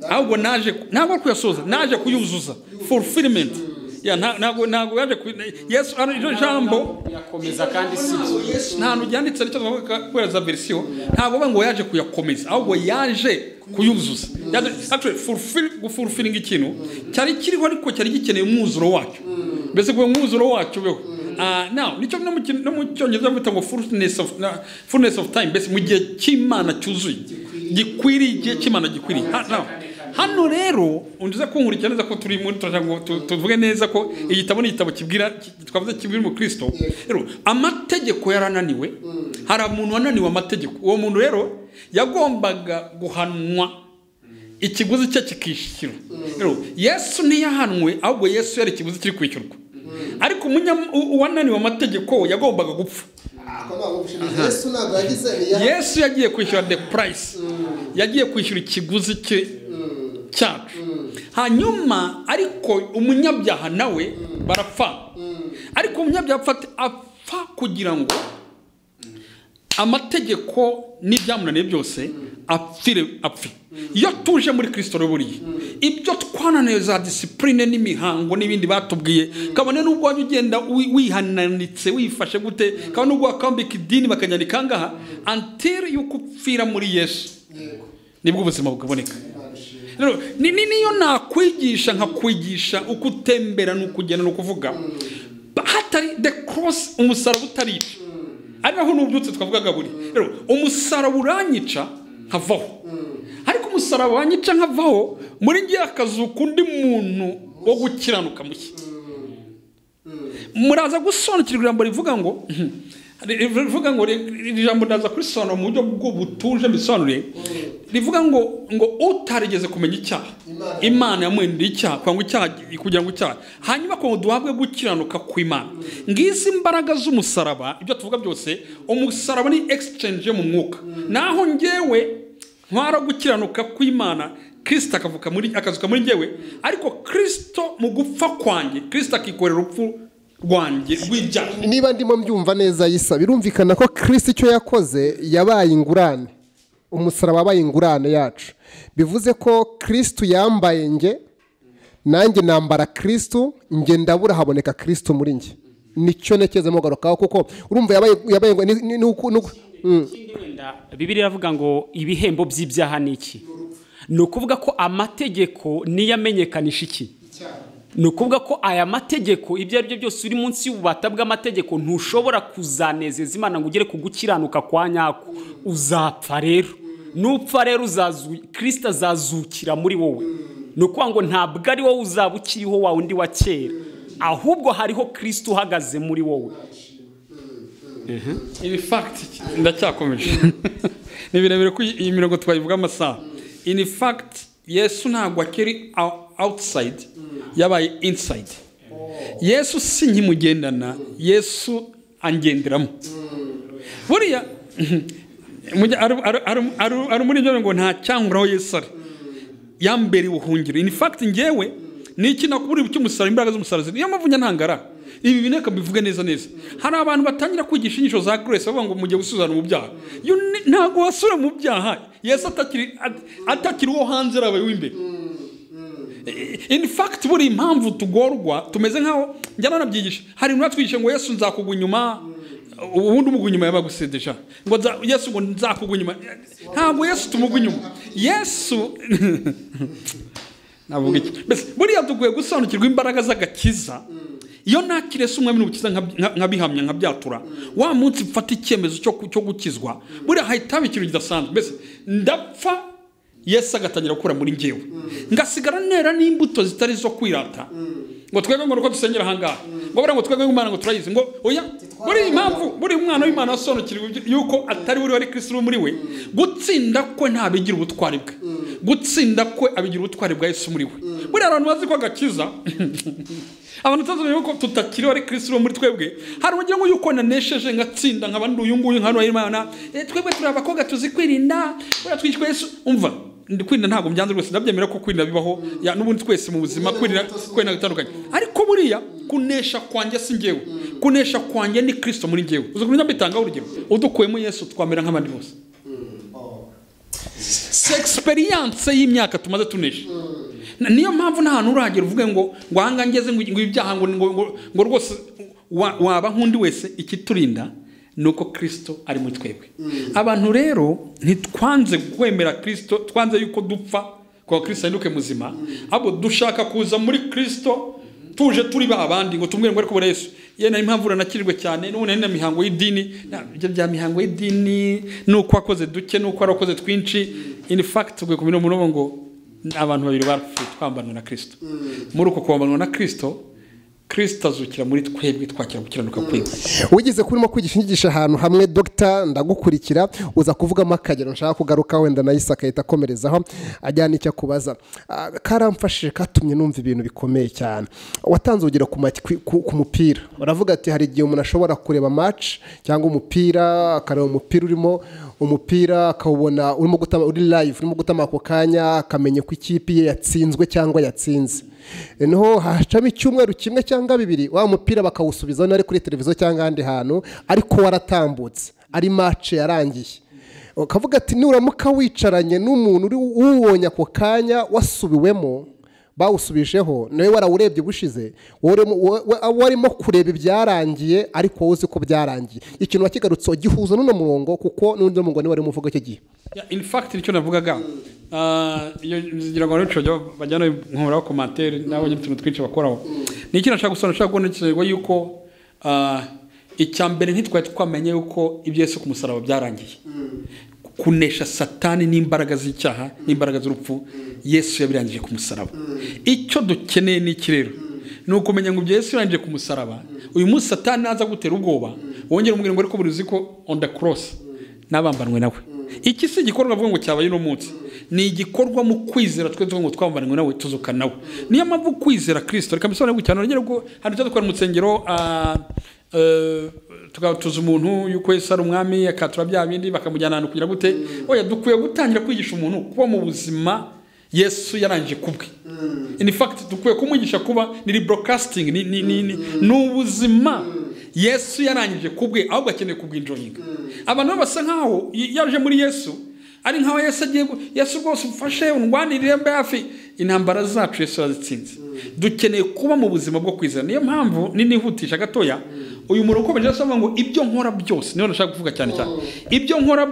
ahubwo ntabwo kuyasoza, naje kuyuzuza, fulfillment. Ntabwo yaje Yesu iro jambo yakomeza kandi sibyo. Nta nujyanditse nicyo twavuga version, ntabwo ngo yaje kuyakomeza, ahubwo yaje kuyuzuza. Actually fulfilling ikintu cyari kiriho, ariko cyari gikeneye umwuzuro wacyo. Mbese ko umwuzuro wacyo beho. Now nicyo no mu cyongereza bita ngo fullness of time, mbese mu gihe cy'Imana cyuzuye, gikwiriye, igihe cy'Imana gikwiriye. Hano rero unduze kunkurikira neza ko turi muri tuvuge neza ko igitabo ni igitabo kibwira, twavuze kibwira mu Kristo. Rero amategeko yarananiwe, hari umuntu wananiwe amategeko. Uwo muntu rero yagombaga guhanwa, ikiguzi cye kikishyura. Rero Yesu ntiyahanwe, ahubwo Yesu yari ikiguzi kiri kwishyurwa. Ariko uwananiwe amategeko yagombaga gupfa. Yesu yagiye kwishyura the price, yagiye kwishyura ikiguzi cye cyacu. Hanyuma ariko umunyabyaha nawe barapfa. Ariko umunyabyaha apfa kugira ngo amategeko n'ibyamunaniye byose apfe. Iyo tuje muri Kristo ruburiye, ibyo twananiwe za discipline n'imihango n'ibindi batubwiye, kabone n'ubwo wajya ugenda wihananitse wifashe gute, kabone n'ubwo wakambika idini bakanyandika ngaha, until yuko upfira muri Yesu nibwo ubuzima bukaboneka. Niyo nakwigisha nkakwigisha uko utembera n'ukugenda n'ukuvuga, hatari the cross, umusaraba utarica. Ari naho n'ubyutse twavugaga buri. Rero umusaraba uranyica nkavaho, ariko umusaraba wanyica nkavaho, muri ngiye akazuka undi muntu wo gukiranuka mushya. Muraza gusobanukirwa ijambo rivuga ngo ijambo ndaza kurisobanura mu buryo bwo butuje bisobanure. Rivuga ngo utarigeze kumenya icyaha, Imana yamwendeye icyaha kugira ngo icyaha, hanyuma ko duhabwe gukiranuka kw'Imana. Ngizi imbaraga z'umusaraba, ibyo tuvuga byose, umusaraba ni exchange mu mwuka. Naho ngewe ntwara gukiranuka kw'Imana, Kristo akazuka muri ngewe, ariko Kristo mu gupfa kwanjye, Kristo akikorera urupfu rwanjye rw'ibyaha. Niba ndimo mbyumva neza Yisa, birumvikana ko Kristo icyo yakoze yabaye ingurane, umusaraba wabaye ingurane yacu. Bivuze ko Kristo yambaye nge, nanjye nambara Kristo, nge ndabura haboneka Kristo muri nge. Nicyo nekeze mugarukaho, kuko urumva yabaye Bibiliya iravuga ngo ibihembo by'ibyaha ni iki? Ni ukuvuga ko amategeko niyo amenyekanisha iki? Ni ukuvuga ko aya mategeko, ibyo ari byo byose uri munsi y'ububata bw'amategeko, ntushobora kuzanezeza Imana ngo ugere ku gukiranuka kwa nyako. Uzapfa rero. Nupfa rero Kristo azazukira muri wowe. Ni ukuvuga ngo ntabwo ari wowe uzaba ukiriho wa undi wa kera, ahubwo hariho Kristo uhagaze muri wowe. In fact ndacyakomeje. Ni birebire ko iyi mirongo twayivuga amasaha. In fact Yesu ntabwo akiri outside, yabaye inside. Yesu si nkimugendana, Yesu angenderamo. Buriya ari muri byo ngo nta cyanguraho Yesu ari, yambere ubuhungiro. In fact ngewe niki nakubura icy'umusaraba, imbaraga z'umusaraba niyo mpamvu nyantangara. Ibi bineka bivuge neza. Hari abantu batangira kwigisha inyisho za Grace bavuga ngo mujye gusuzana mu byaha. Ntabwo wasura mu byaha, Yesu atakiri uwo hanze arabaye w'imbere. In fact buri impamvu tugorwa tumeze nkaho njyana nabyigisha, hari n'atwigisha ngo Yesu nzakugwa inyuma, ubundi umugwa inyuma yabagusedesha, ngo Yesu ngo nzakugwa inyuma. Ntabwo Yesu tumugwa inyuma. Yesu navuga iki? Bese buriya tuguye gusobanukirwa imbaraga z'agakiza. Iyo nakire se umwami n'ubukiza nkabihamya nkabyatura, wa munsi mfata icyemezo cyo gukizwa, buriya hahita ikintu kidasanzwe. Bese ndapfa, Yesu agatangira gukora muri ngewe, ngasigara nera n'imbuto zitari zo kwirata. Ngo twebwe ngo uko dusengera ahangaha, ngo buriya ngo twebwe Imana ngo turayizi, ngo oya, buri impamvu buri umwana w'Imana asobanukirwa yuko atari buri wari Kristo muri we, gutsinda kwe ntabigira ubutwari bwe, gutsinda kwe abigira ubutwari bwa Yesu muri we. Buriya abantu bazi ko agakiza abantu tuzanye yuko tutakiriho ari Kristo muri twebwe hari ugira ngo yuko nanesheje ngatsinda nk'abandi uyu nguyu nk'ano Imana twebwe turi abakobwa tuzikwirinda twishwe Yesu umva kwirinda ntabwo byanze rwose ndabyemera ko kwirinda bibaho n'ubundi twese mu buzima kwirinda gutandukanye ariko buriya kunesha kwanjye si njyewe kunesha kwanjye ni Kristo muri njyewe uzi kunywa mbitanga urugero udukuyemo Yesu twamera nk'abandi bose experience y'imyaka tumaze tunesha niyo mpamvu nta hantu uragera uvuge ngo hanga ngeze ngo ibyaha ngo rwose waba nk'undi wese ikiturinda nuko Kristo ari muri twebwe abantu rero ntitwanze kwemera Kristo twanze yuko dupfa kwa Kristo ahinduke muzima abo dushaka kuza muri Kristo tuje turi babandi ngo tumwe ngo ariko bora Yesu yena impamvu ranakirirwe cyane none na mihango y'idini ibyo bya mihango y'idini nuko akoze duke nuko arakoze twinshi in fact tugwe kumino muno ngo abantu babiri barapfuye twambanwa na Kristo muri uko kwambanwa na Kristo azukira muri twebwe twakira gukiranuka kwe wigize kurimo kwigisha inyigisha ahantu hamwe Dr ndagukurikira uza kuvugamo akagero nshaka kugaruka wenda nayisa akahita akomerezaho ajyana icyo kubaza karamfashije katumye numva ibintu bikomeye cyane watanze urugero ku mupira uravuga ati hari igihe umuntu ashobora kureba match cyangwa umupira akareba umupira urimo umupira akawubona urimo gutama uri live urimo gutama ako kanya akamenya ko ikipe ye yatsinzwe cyangwa yatsinze noneho hacamo icyumweru kimwe cyangwa bibiri wa mupira bakawusubiza ari kuri televiziyo cyangwa ahandi hantu ariko waratambutse ari match yarangiye ukavuga ati nuramuka wicaranye n'umuntu uri uwubonye ako kanya wasubiwemo bawusubijeho nawe warawurebye gushize warimo kureba ibyarangiye ariko wowe uzi ko byarangiye ikintu wakigarutse gihuza n'uno murongo kuko n'undi murongo ni wari muvuga icyo gihe in fact nicyo navugaga iyo nzigira ngo n'icyo bajyana nkora commentaire nabonye utuntu twinshi bakoraho ni ikintu nashaka gusona nashaka kubona yuko icyambere ntitwari twamenye yuko ibyo Yesu ku musaraba byarangiye kunesha satani n'imbaraga z'icyaha n'imbaraga z'urupfu Yesu yabirangije ku musaraba icyo dukeneye ni kirero ni ukumenya ngo Yesu yarangije ku musaraba uyu munsi satani naza gutera ubwoba wongera umubwira ngo ariko burizi ko on the cross nabambanwe nawe iki si igikorwa avuga ngo cyabaye no munsi ni igikorwa mu kwizera twe tuvuga ngo twambanwe nawe tuzuka nawe niyo mpamvu kwizera Kristo reka bisobanure gucyana rugero ngo hari cyo dukora mu nsengero tukatuza umuntu yuko Yesu ari umwami akatura bya bindi bakamujyana ahantu kugira gute oya dukwiye gutangira kwigisha umuntu kuba mu buzima Yesu yarangije kubwe in fact dukwiye kumwigisha kuba ni broadcasting ni ubuzima Yesu yarangije kubwe ahubwo akeneye kubwinjoyinga abantu basa nkaho yaje muri Yesu ari nkaho Yesu agiye Yesu rwose ufashe undwanirire hafi intambara zacu Yesu yazitsinze dukeneye kuba mu buzima bwo kwizera niyo mpamvu nihutisha gatoya uyu murongo baje asoma ngo ibyo nkora byose niho nashaka kuvuga cyane cyane ibyo nkora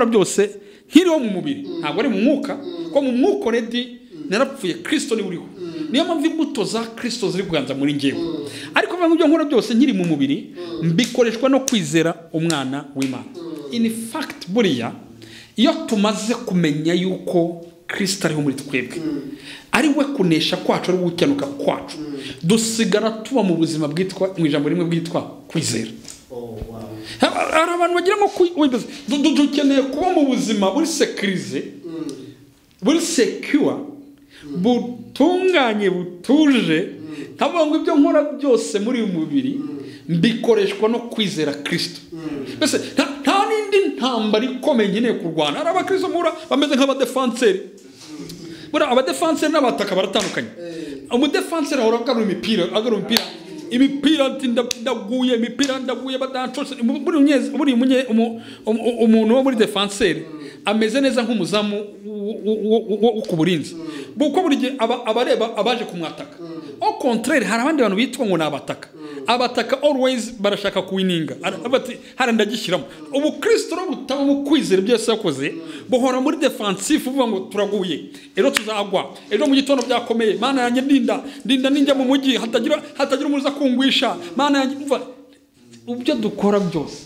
byose nkiriho mu mubiri ntabwo ari mu mwuka ko mu mwuka already narapfuye Kristo ni uriho niyo mpamvu imbuto za Kristo ziri kuganza muri njyewe ariko vuga ngo ibyo nkora byose nkiri mu mubiri mbikoreshwa no kwizera umwana w'Imana in fact buriya iyo tumaze kumenya yuko Kristo ariho muri twebwe ari we kunesha kwacu ari gucyanuka kwacu dusigara tuba mu buzima bwitwa mu ijambo rimwe bwitwa kwizera hari abantu bagira ngo dukeneye kuba mu buzima buri sekirize buri secure butunganye butuje ntabwo ngo ibyo nkora byose muri uyu mubiri mbikoreshwa no kwizera Kristo mbese nta n'indi ntambara ikomeye nkeneye kurwana hari abakristo mura bameze nk'abadefenseri bura abadefenseri n'abataka baratandukanye umudefenseri ahora agarura imipira ndaguye imipira ndaguye badancose buri umuntu wo muri defenseri ameze neza nk'umuzamu wo kuburinzi buko buri gihe abareba abaje kumwataka au contraire hari abandi bantu bitwa ngo abataka always barashaka kuwininga abati hari ndagishyiramo ubu Kristo butaba mu kwizera ibyo Yesu yakoze bohora muri defensive uvuga ngo turaguye ero tuzagwa ero mu gitondo byakomeye mana yanjye ndinda ninjya mu mujyi hatagira umuza kungwisha mana yanjye umva ubyo dukora byose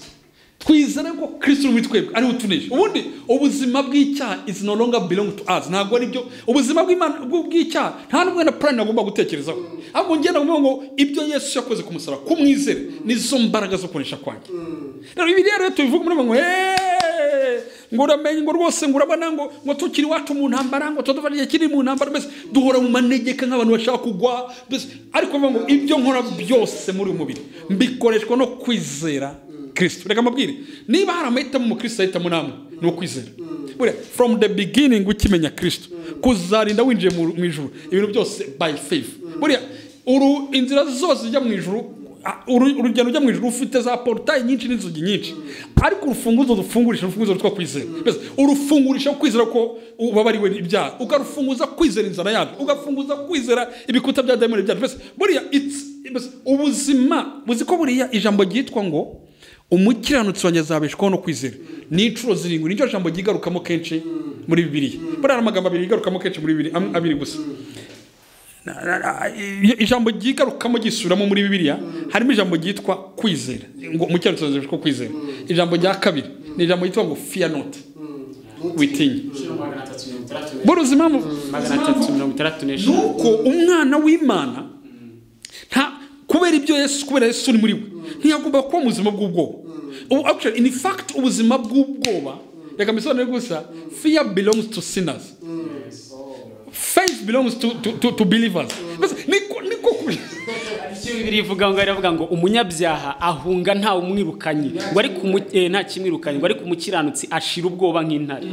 twizere ko Kristo muri twebwe ari utunesha ubundi ubuzima bw'icyaha is no longer belong to us ntabwo ari byo ubuzima bw'Imana bw'icyaha nta n'ubwo na plan agomba gutekerezaho ahubwo ngenda ngo ibyo Yesu yakoze ku musaraba kumwizera nizo mbaraga zo kunesha kwanjye rero ibi rero tubivuga muri ngo ngo uramenye ngo rwose ngo urabona ngo tukiri wacu mu ntambara ngo tudufanye igihe kiri mu ntambara mbese duhora mu manegeka nk'abantu bashaka kugwa mbese ariko ngo ibyo nkora byose muri uyu mubiri mbikoreshwa no kwizera Kristo. Reka mabwire niba hari amahitamo mu Kristo ahitamo namwe ni ukwizera. Buriya from the beginning ukimenya Kristo kuzarinda winjiye mu ijuru ibintu byose by faith. Buriya inzira zose zijya mu ijuru urugendo ujya mu ijuru ufite za portail nyinshi n'inzugi nyinshi ariko urufunguzo rutwa kwizera. Urufungurisha kwizera ko ubabariwe ibyaha ukarufunguza kwizera inzara yacu ugafunguza kwizera ibikuta bya demoni byacu. Buriya ubuzima buzi ko buriya ijambo ryitwa ngo umukiranutsi wanjye azabeshwaho no kwizera ni inshuro 7 nicyo jambo gigarukamo kenshi muri Bibiliya. Buriya amagambo abiri yigarukamo kenshi muri Bibiliya abiri gusa. Ijambo gigarukamo gisubiramo muri Bibiliya harimo ijambo ryitwa kwizera ngo umukiranutsi azabeshwaho kwizera. Ijambo rya kabiri ni ijambo ryitwa ngo fear not witinya. Buruzima mu 334 nuko umwana w'Imana nta kubera ibyo Yesu uri muri we ntiyagomba kuba muzima bw'ubwoba. Actually in fact ubuzima bw'ubwoba reka mbisone gusa fear belongs to sinners. Faith belongs to believers. Niko kuri Bibiri ivuga ngo aravuga ngo umunyabyaha ahunga nta umwirukanye ngo ari nta kimwirukanye ngo ari kumukiranutsi ashira ubwoba nk'intare.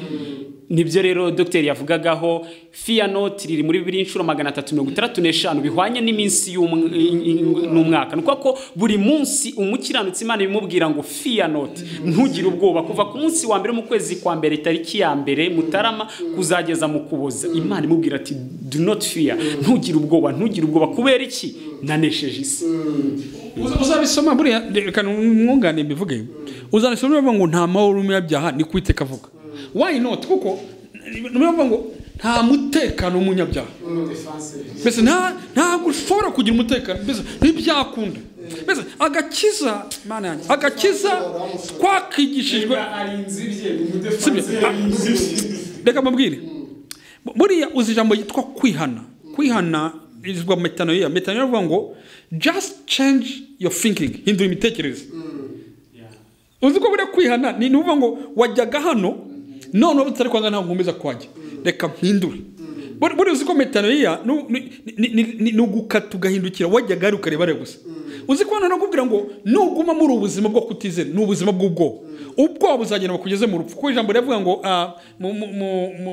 Nibyo rero Dr. yavugagaho fear not riri muri Bibiliya inshuro 335 bihwanye n'iminsi n'umwaka. Nuko ko buri munsi umukiranutsi Imana bimubwira ngo fear not ntugire ubwoba kuva ku munsi wa mbere mu kwezi kwa mbere tariki ya mbere Mutarama kuzageza mu Kuboza. Imana imubwira ati do not fear ntugire ubwoba kubera iki nanesheje isi. Uzabisoma buriya reka mwungane bivuge uzabisoma ngo nta mahoro y'umunyabyaha ni kwiteka avuga. Why not? Kuko numva ngo nta mutekano umunyabyaha. Mbese nta gushobora kugira umutekano mbese ntibyakunda. Mbese agakiza mana yanjye agakiza kwakigishijwe reka mabwire buriya uzi ijambo yitwa kwihana izwa metanoia avuga ngo just change your thinking hindura imitekerereze. Uzi ko buriya kwihana ni uvuga ngo wajyaga hano none ubutari kwanga nta ngomeza kwajya reka mpindure. Buriya uzi ko metanoia ni ugukata ugahindukira wajyaga ari ukareba gusa. Uzi ko hano nakubwira ngo nuguma muri ubuzima bwo kutizera ni ubuzima bw'ubwoba. Ubwoba buzagenda bakugeze mu rupfu. Ko ijambo rivuga ngo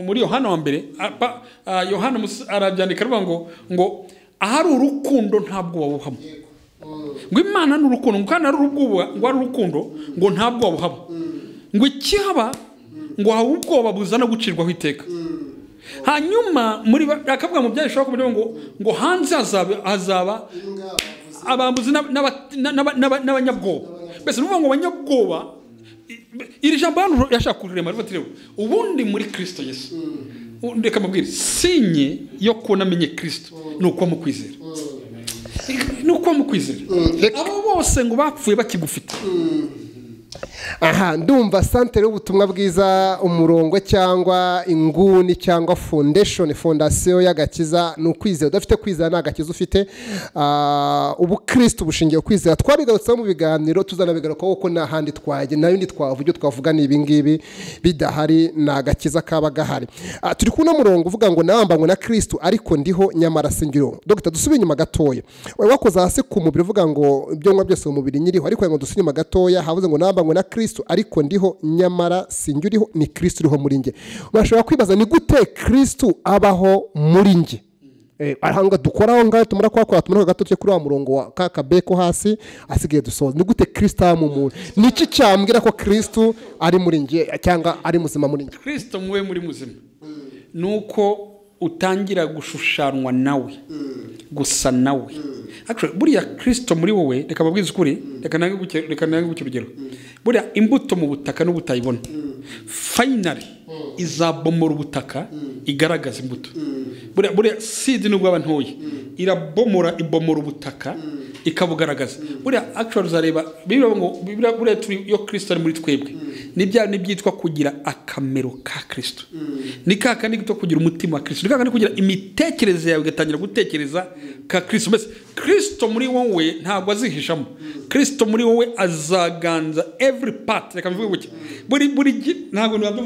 muri Yohana wa mbere Yohana arabyandika ruvuga ngo ahari urukundo ntabwo wabuhamo. Ngo Imana n'urukundo ngo kana ari ubwoba ngo ari urukundo ngo ntabwo wabuhaba. Ngo ikihaba ngo hawe ubwoba buzana gucirwaho iteka. Hanyuma muri akavuga mu byashobora kuvuga ngo hanze hazaba abambuzi n'abanyabwoba. Mbese nuvuga ngo abanyabwoba iri jambo hano yashaka kurema rifatire ubundi muri Kristo Yesu. Ndeka mabwire sinye yo kunamenye Kristo nuko mukwizera. Nuko mukwizera. Abo bose ngo bapfuye bakigufite. Aha ndumva santere y'ubutumwa bwiza umurongo cyangwa inguni cyangwa fondation y'agakiza no kwizera. Udafite kwizera nta gakiza ufite. Ubu Kristo bushingiye kwizera twabigarutseho mu biganiro tuzanabigarukaho ko nta handi twaje nayo ndi twavuga twavuga ni ibingibi bidahari na gakiza kaba gahari. Turi kuno murongo uvuga ngo nambangwe na Kristo ariko ndiho nyamara singiro. Dr. dusubiye inyuma gatoya wakoze hasi ku mubiri uvuga ngo ibyo byose mu mubiri nyiriho ariko ngo dusubiye inyuma gatoya havuze ngo nambangwe na Kristo ariko ndiho nyamara sinjuriho ni Kristo uriho muri nge. Urashobora kwibaza ni gute Kristo abaho muri nge. Aranga dukoraho ngaho tumura kwakora tumura gato cyo kuri wa murongo wa kakabeko hasi asigaye dusoza ni gute Kristo amumura niki cyambwira ko Kristo ari muri nge cyangwa ari muzima muri nge. Kristo muwe muri muzima nuko utangira gushushanwa nawe gusa nawe. Actually buriya Kristo muri wowe reka babwize ukuri reka nange gukirugero buriya imbuto mu butaka n'ubutayibona finally izabomora ubutaka igaragaza imbuto. Buriya seed nubwo abantoye irabomora ibomora ubutaka ikabugaragaza. Buriya actually uzareba buriya turi yo Kristo ari muri twebwe ni bya byitwa kugira akamero ka Kristo, ni ka kandi gito kugira umutima wa Kristo, ni ka kandi kugira imitekerereze yawe igatangira gutekereza ka Kristo. Mbese Kristo muri wowe ntabwo azihishamo, Kristo muri wowe azaganza every part. Reka mvuge gutya, buri ntabwo nabyo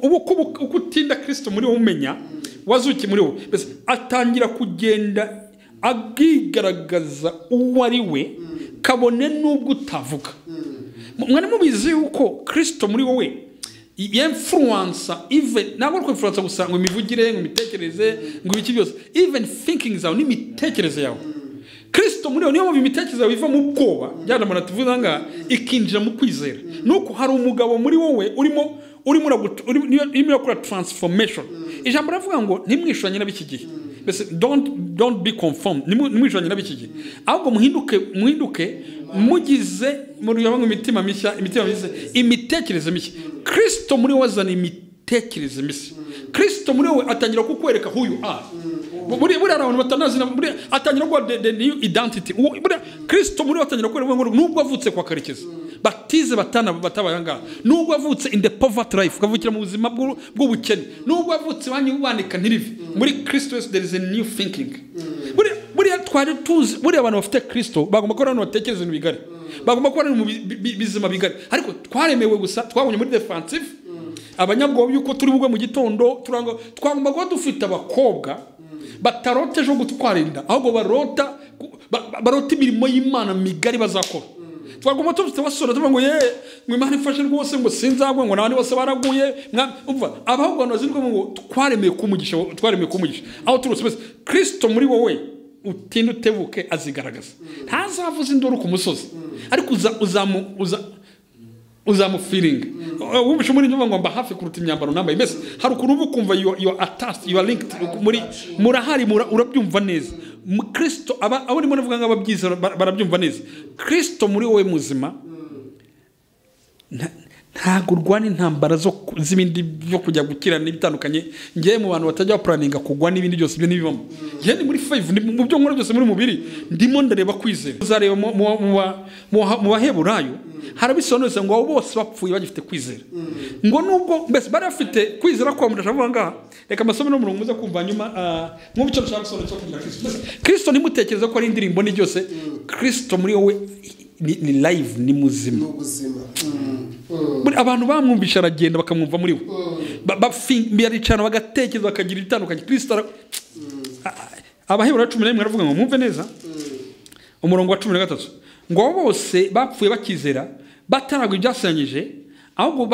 uko utinda Kristo muri wowe umenya wazuki muri wowe, mbese atangira kugenda agigaragaza uwo ari we kabone nubwo utavuga. Mwana mubizi yuko Kristo muri wowe influence even ntabwo ari influence gusa ngo imivugire ngo imitekerereze ngo ibiki byose, even thinking zawe n'imitekerereze yawe. Kristo muri wowe niyo mu imitekerereze yawe iva mu bwoba byana mara tuvuga nga ikinjira mu kwizera, nuko hari umugabo muri wowe urimo gukora transformation. Ijambo ravuga ngo ntimwishanye n'abiki gihe, mbese don't be conformed, nimwishanye n'abiki gihe, ahubwo muhinduke mugize muri yabangu imitima mishya, imitekerereze mishya. Kristo muri wowe azana imitekerereze mishya. Kristo muri wowe atangira kukwereka who you are. Buri abantu batanazi atangira ko the new identity. Kristo muri wowe atangira kukwereka ngo nubwo avutse kwa Karekezi batize batabayanga, nubwo avutse in the poverty life, kavukira mu buzima bw'ubukene, nubwo avutse wandika ntirive, muri Kristo there is a new thinking. Buri twari tuzi buri abantu bafite Kristo bagomba ko abantu batekereza ibintu bigari, bagomba ko ari mu bizima bigari, ariko twaremewe gusa twabonye muri defensive abanyabwoba yuko turi bugwe mu gitondo twagomba kuba dufite abakobwa batarota ejo gutwarinda, ahubwo barota imirimo y'Imana migari bazakora. Twagomba tufite basora tuvuga ngo Imana ifashe rwose ngo sinzagwe ngo nabandi bose baraguye, umva abahubwo bazirwa ngo twaremeye kumugisha aho turutse. Bese Kristo muri wowe utinda utebuke azigaragaza, ntazavuza induru ku musozi, ariko uzamu feeling wumvishe muri ndumva ngo mba hafi kuruta imyambaro nambaye. Mbese hari ukuntu uba ukumva you attached, you are linked, murahari urabyumva neza. Kristo abo ndimo navuga ngo ababyiza barabyumva neza. Kristo muri wowe muzima ntago urwana intambara z'ibindi byo kujya gukira n'ibitandukanye. Ngiye mu bantu batajya planninga kugwa n'ibindi byose byo nibibamo. Ngiye ni muri 5 mu byo nkora byose muri mubiri ndimo ndareba kwizera. Uzareba mu baheburayo harabisonoza ngo abo bose bapfuye bagifite kwizera, ngo nubwo mbese bari bafite kwizera kwa mudashavuga ngaha. Reka masomo no murongo muza kumva nyuma mu bice cyangwa sono cyo kugira Kristo. Kristo nimutekereza ko ari indirimbo ni byose. Kristo muri wowe ni live, ni muzima. Abantu bamwumvisha aragenda bakamwumva muri we, biyaricana bagatekereza bakagira itandukanye. Kristo abaheburayo 11 aravuga ngo mwumve neza umurongo wa 13 ngo bose bapfuye bakizera bataragwa ibyasanyije, ahubwo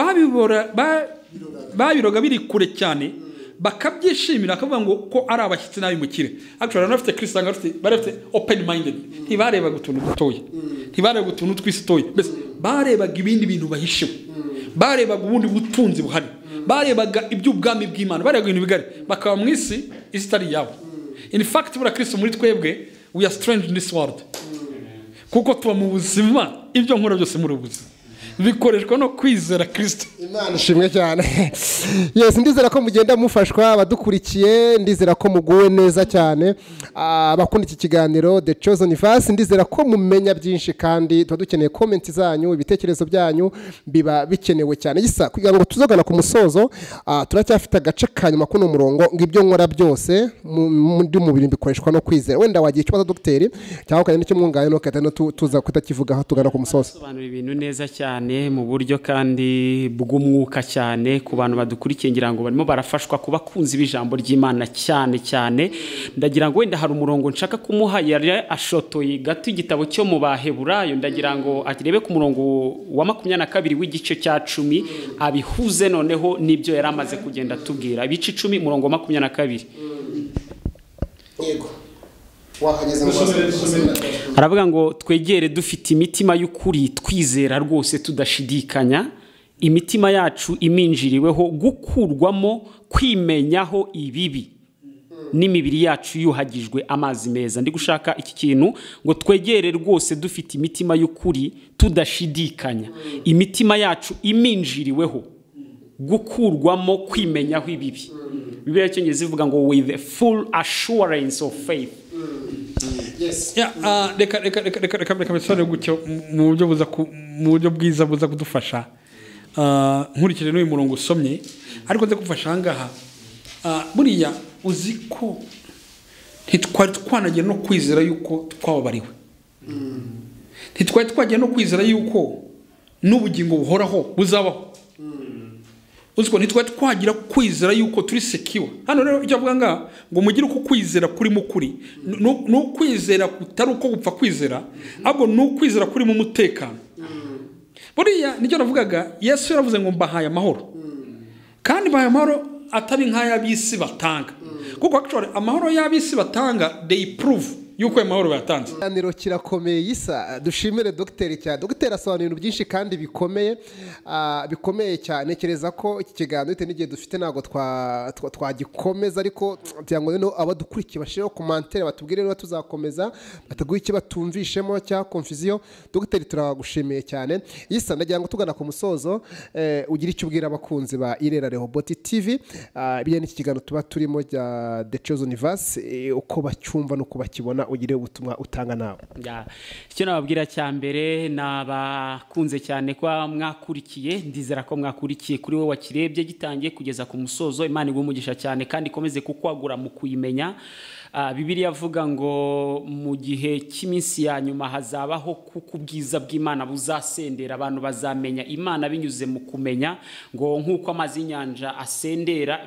babiroga biri kure cyane bakabyishimira, akavuga ngo ko ari abashyitsi n'abimukire. Actually bafite Kristo bafite open minded, ntibareba gutuntu dutoya, ntibareba gutuntu twisitoye, mbese barebaga ibindi bintu bahishiwe, barebaga ubundi butunzi buhari, barebaga iby'ubwami bw'Imana, barebaga ibintu bigari, bakaba mu isi itari yabo. In fact bura Kristo muri twebwe we are strange in this world, kuko tuba mu buzima ibyo nkora byose muri ubuzima bikoreshwa no kwizera Kristo. Imana ishimwe cyane. Yes, ndizera ko mugenda mufashwa, abadukurikiye ndizera ko muguwe neza cyane, abakunda iki kiganiro The Chosen Verse ndizera ko mumenya byinshi, kandi tuba dukeneye comment zanyu, ibitekerezo byanyu biba bikenewe cyane. Gisa kugira ngo tuzogana ku musozo, turacyafite agace kanyuma kuno murongo ngo ibyo nkora byose mu mubiri bikoreshwa no kwizera. Wenda wagiye ikibazo Dr. cyangwa kandi n'icyo mwungaye no kata no tuza kutakivugaho tugana ku musozo. Sobanura ibintu neza cyane mu buryo kandi bw'umwuka cyane ku bantu badukurikiye, ngira ngo barimo barafashwa kuba kunzi b'ijambo ry'Imana cyane. Ndagira ngo wenda hari umurongo nshaka kumuha, yari ashotoye gato igitabo cyo mu baheburayo, ndagira ngo akirebe ku murongo wa 22 w'igice cya 10 abihuze noneho nibyo yari amaze kugenda tubwira. Ibice 10 murongo wa 22. Yego. Aravuga ngo twegere dufite imitima y'ukuri, twizera rwose tudashidikanya, imitima yacu iminjiriweho gukurwamo kwimenyaho ibibi, n'imibiri yacu yuhagijwe amazi meza. Ndi gushaka iki kintu ngo twegere rwose dufite imitima y'ukuri tudashidikanya, imitima yacu iminjiriweho gukurwamo kwimenyaho ibibi. Bibiliya y'Icyongereza ivuga ngo with the full assurance of faith. Yes. Reka bisore gutyo mu buryo bwiza buza kudufasha nkurikije n'uyu murongo usomye ariko nze kufasha ahangaha buriya uzi ko ntitwari twanagiye no kwizera yuko twababariwe, ntitwari twagiye no kwizera yuko n'ubugingo buhoraho buzabaho, uzi ko ntitwari twagira kwizera yuko turi sekiwa. Hano rero icyo avuga ngaha ngo mugire uko kwizera kurimo kuri, ni ukwizera kutari uko gupfa kwizera, ahubwo ni ukwizera kuri mu mutekano. Buriya nicyo navugaga, Yesu yaravuze ngo mbahaye amahoro, kandi mbahaye amahoro atari nk'ay'ab'isi batanga, kuko actually amahoro y'ab'isi batanga they prove yuko amahoro bayatanze. Ikiganiro kirakomeye Isa, dushimire dogiteri cyane. Dogiteri asobanura ibintu byinshi kandi bikomeye cyane. Kereza ko iki kiganiro bitewe n'igihe dufite ntabwo twagikomeza, ariko kugira ngo abadukurikiye bashireho komantere batubwire niba tuzakomeza, bataguye icyo batumvishemo cya confusion. Dogiteri turagushimiye cyane. Isa, ndagira ngo tugana ku musozo, ugira icyo ubwira abakunzi ba Irera Rehoboth TV bijyanye n'iki kiganiro tuba turimo cya The Chosen Universe, uko bacyumva n'uko bakibona, ugire ubutumwa utanga nawe. Icyo nababwira cya mbere, nabakunze cyane kwa mwakurikiye, ndizera ko mwakurikiye kuri wowe wakirebye gitangiye kugeza ku musozo. Imana igumugisha cyane kandi ikomeze kukwagura mu kuyimenya. Bibiliya avuga ngo mu gihe cy'iminsi ya nyuma hazabaho kuko ubwiza bw'Imana buzasendera, abantu bazamenya Imana binyuze mu kumenya, ngo nk'uko amazi y'inyanja asendera,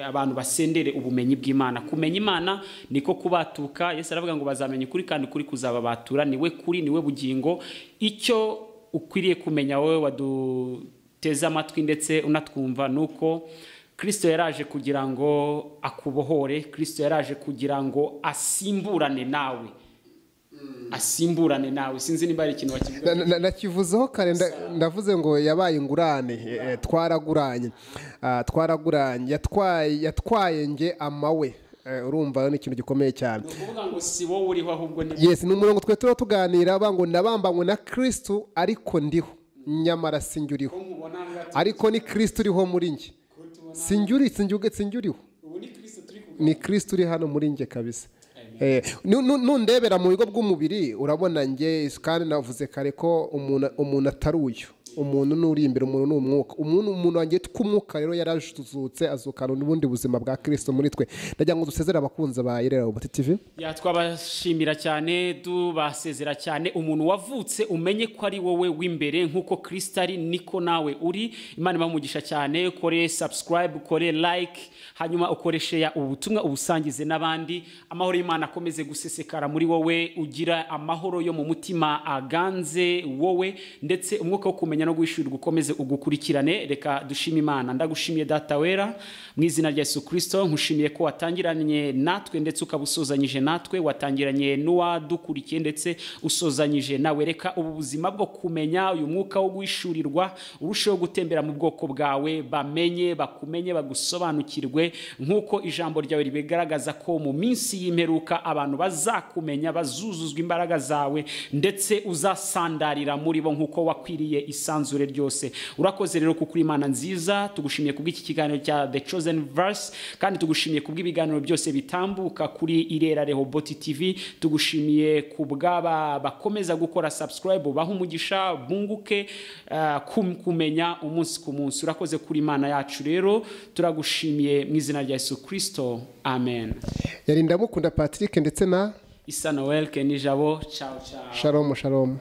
abantu basendere ubumenyi bw'Imana. Kumenya Imana niko kubatuka. Yesu aravuga ngo bazamenya ukuri kandi ukuri kuzababatura. Niwe kuri, niwe bugingo. Icyo ukwiriye kumenya wowe waduteze amatwi ndetse unatwumva nuko Kristo yaraje kugira ngo akubohore, Kristo yaraje kugira ngo asimburane nawe. Asimburane nawe. Sinzi niba ari ikintu wakivuga. Nakivuzeho kare, ndavuze ngo yabaye ingurane, twaraguranye. Yatwaye nge amawe. Urumva ni ikintu gikomeye cyane. Ukuvuga ngo si wowe uriho ahubwo ni Yes, ni umurongo twe tuba tuganira ngo nabambanywe na Kristo ariko ndiho, nyamara sinjuriho, ariko ni Kristo uriho muri nge. Sinjuriho. Ni Kristo uri hano muri nge kabisa. Nundebera mu bigo bw'umubiri urabona nge, kandi navuze kare ko umuntu atari uyu. Umuntu nuri imbere, umuntu ni umwuka. Umuntu wanjye tw'umwuka rero yarajuzutse azukana n'ubundi buzima bwa Kristo muri twe. Ndagira ngo dusezere abakunzi ba Irera Rehoboth TV. Twabashimira cyane, dubasezera cyane. Umuntu wavutse umenye ko ari wowe w'imbere, nk'uko Kristo ari niko nawe uri. Imana ibamugisha cyane. Ukore subscribe, ukore like, hanyuma ukoreshe ya ubutumwa ubusangize n'abandi. Amahoro y'Imana akomeze gusesekara muri wowe, ugira amahoro yo mu mutima aganze wowe, ndetse umwuka wo kumenya no guhishurirwa ukomeze ugukurikirane. Reka dushime Imana. Ndagushimiye Data wera mu izina rya Yesu Kristo. Nkushimiye ko watangiranye natwe ndetse ukabusozanyije natwe, watangiranye n'uwadukurikiye ndetse usozanyije nawe. Reka ubu buzima bwo kumenya, uyu mwuka wo guhishurirwa urusheho gutembera mu bwoko bwawe, bamenye, bakumenye, bagusobanukirwe, nk'uko ijambo ryawe ribigaragaza ko mu minsi y'imperuka abantu bazakumenya, bazuzuzwa imbaraga zawe, ndetse uzasandarira muri bo nk'uko wakwiriye isanzure ryose. Urakoze rero kuko uri Imana nziza. Tugushimiye kubw'iki kiganiro cya The Chosen Verse, kandi tugushimiye kubw'ibiganiro byose bitambuka kuri Irera Rehoboth TV. Tugushimiye kubw'aba bakomeza gukora subscribe, baha umugisha, bunguke kumenya umunsi ku munsi. Urakoze kuri Imana yacu rero, turagushimiye mu izina rya Yesu Kristo. Amen. Yari Ndamukunda Patrick ndetse na Isa Noel Kenijabo. Ciao ciao. Shalom.